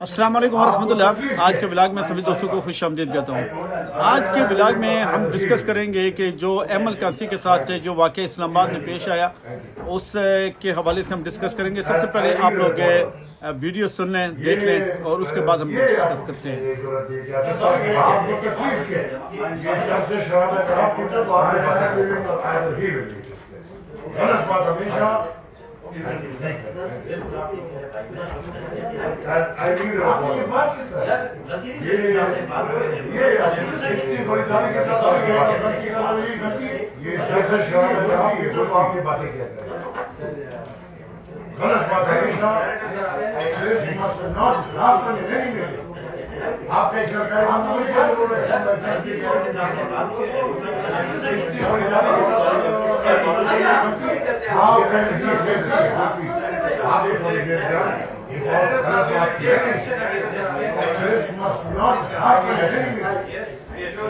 अस्सलाम वालेकुम रहमतुल्लाह। आज के ब्लॉग में सभी दोस्तों को खुश आमदीद कहता हूँ। आज के ब्लॉग में हम डिस्कस करेंगे कि जो एमएल कासी के साथ जो वाक़या इस्लामाबाद में पेश आया उस के हवाले से हम डिस्कस करेंगे। सबसे पहले आप लोग वीडियो सुन लें, देख लें और उसके बाद हम डिस्कस करते हैं। गलत बात हमेशा आप एक सरकारी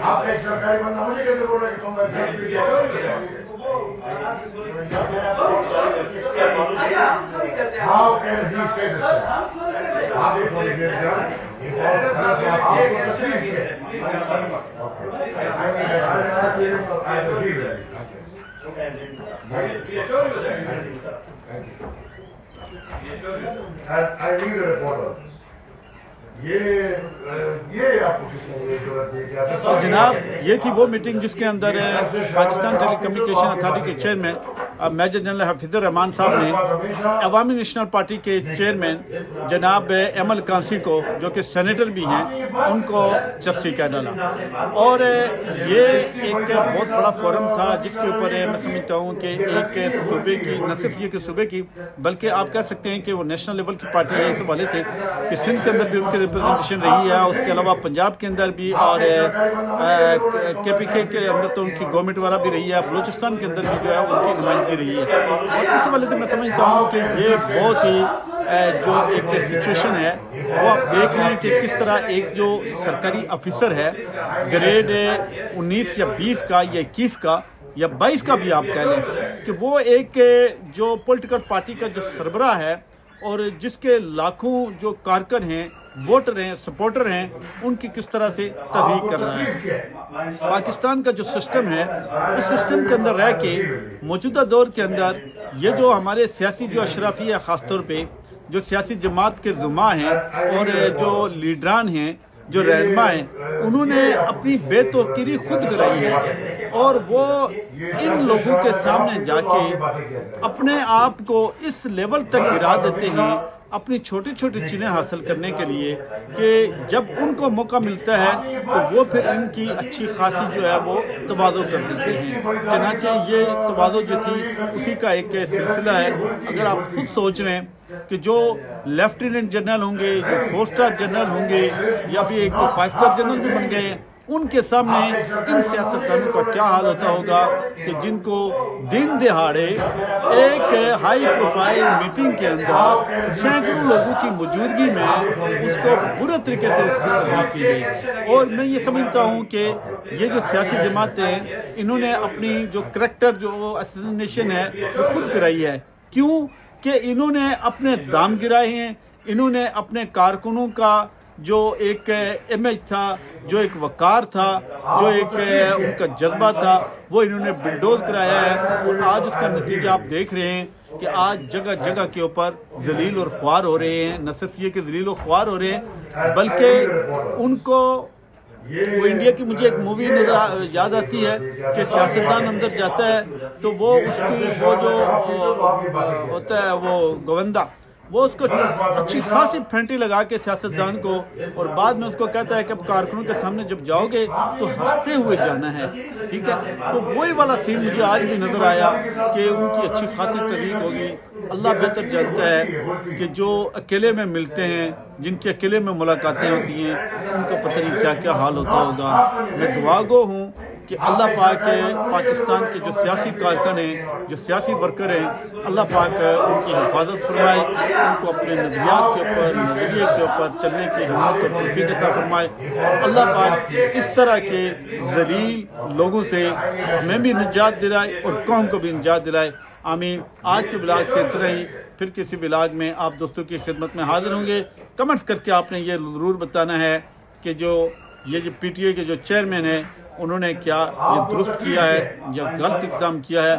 आप एक सरकारी बंदा मुझे कैसे बोल रहे कि तुम How can he say this? आप इस वाले के जान एक और गलत बात आपको तकलीफ है। I will be ready. I need a reporter. ये आपको किसने ये जरूरत दी क्या? तो जनाब ये थी वो मीटिंग जिसके अंदर पाकिस्तान टेलीकम्युनिकेशन अथॉरिटी के chairman major general Hafeezur Rahman साहब ने अवामी नेशनल पार्टी के चेयरमैन जनाब एमएल कासी को, जो कि सेनेटर भी हैं, उनको चस्सी कह डाला। और ये एक बहुत बड़ा फोरम था जिसके ऊपर मैं समझता हूँ कि एक सूबे की, न सिर्फ ये कि सूबे की, बल्कि आप कह सकते हैं कि वो नेशनल लेवल की पार्टी है। इस हवाले से कि सिंध के अंदर भी उनकी रिप्रेजेंटेशन रही है, उसके अलावा पंजाब के अंदर भी, और KPK के अंदर तो उनकी गवर्नमेंट वाला भी रही है, बलूचिस्तान के अंदर भी जो है उनकी नुमाइंदगी रही है। और इस हवाले से मैं समझता हूँ कि ये बहुत ही जो एक सिचुएशन है वो आप देख लें कि किस तरह एक जो सरकारी ऑफिसर है ग्रेड 19 या 20 का या 21 का या 22 का भी आप कह लें, कि वो एक जो पॉलिटिकल पार्टी का जो सरबराह है और जिसके लाखों जो कारकुन हैं, वोटर हैं, सपोर्टर हैं, उनकी किस तरह से तहरीक कर रहा है। पाकिस्तान का जो सिस्टम है, इस सिस्टम के अंदर रह के मौजूदा दौर के अंदर ये जो हमारे सियासी जो अशराफी है, ख़ासतौर पे जो सियासी जमात के ज़ुमा हैं और जो लीडरान हैं, जो रहनुमा हैं, उन्होंने अपनी बेतौकीरी खुद कराई है और वो इन लोगों के सामने जाके अपने आप को इस लेवल तक गिरा देते हैं अपनी छोटी छोटी चीज़ें हासिल करने के लिए कि जब उनको मौका मिलता है तो वो फिर इनकी अच्छी खासी जो है वो तवाज़ो कर देते हैं। चनाचे ये तवाज़ो जो थी उसी का एक सिलसिला है। अगर आप खुद सोच रहे हैं कि जो लेफ्टिनेंट जनरल होंगे, जो 4 स्टार जनरल होंगे या फिर एक 5 स्टार जनरल भी बन गए, उनके सामने इन सियासतदानों का क्या हाल होता होगा कि जिनको दिन दिहाड़े एक हाई प्रोफाइल मीटिंग के अंदर सैकड़ों लोगों की मौजूदगी में उसको बुरे तरीके से उसकी तकलीफ की गई। और मैं ये समझता हूँ कि ये जो सियासी जमातें हैं, इन्होंने अपनी जो करैक्टर जो असैसिनेशन है वो खुद कराई है। क्यों कि इन्होंने अपने दाम गिराए हैं, इन्होंने अपने कारकुनों का जो एक इमेज था, जो एक वकार था, जो एक उनका जज्बा था, वो इन्होंने बिल्डोज कराया है। और आज उसका नतीजा आप देख रहे हैं कि आज जगह जगह के ऊपर जलील और ख्वार हो रहे हैं। न सिर्फ ये कि जलील और ख्वार हो रहे हैं, बल्कि उनको वो इंडिया की मुझे एक मूवी नजर याद आती है कि सियासतदान अंदर जाता है तो वो उसकी वो जो होता है वो गोविंदा, वो उसको अच्छी खासी फेंटी लगा के सियासतदान को, और बाद में उसको कहता है कि अब कारकुनों के सामने जब जाओगे तो हंसते हुए जाना है, ठीक है। तो वही वाला सीन मुझे आज भी नजर आया कि उनकी अच्छी खासी तहरीक होगी। अल्लाह बेहतर जानता है कि जो अकेले में मिलते हैं, जिनकी अकेले में मुलाकातें होती हैं, उनका पता नहीं क्या क्या हाल होता होगा। मैं दुआगो हूँ कि अल्लाह पाक पाकिस्तान के जो सियासी कारकुन हैं, जो सियासी वर्कर हैं, अल्लाह पाक उनकी हिफाजत फरमाए, उनको अपने नज़रियात के ऊपर, नज़रिए के ऊपर चलने की हिम्मत और तौफीक अता फरमाए। और अल्लाह पाक इस तरह के ज़लील लोगों से हमें भी निजात दिलाए और कौम को भी निजात दिलाए। आमीन। आज के ब्लॉग से इतना ही, फिर किसी ब्लॉग में आप दोस्तों की खिदमत में हाजिर होंगे। कमेंट्स करके आपने ये ज़रूर बताना है कि जो PTI के जो चेयरमैन है उन्होंने क्या ये दुरुस्त किया है या गलत इक़दाम किया है।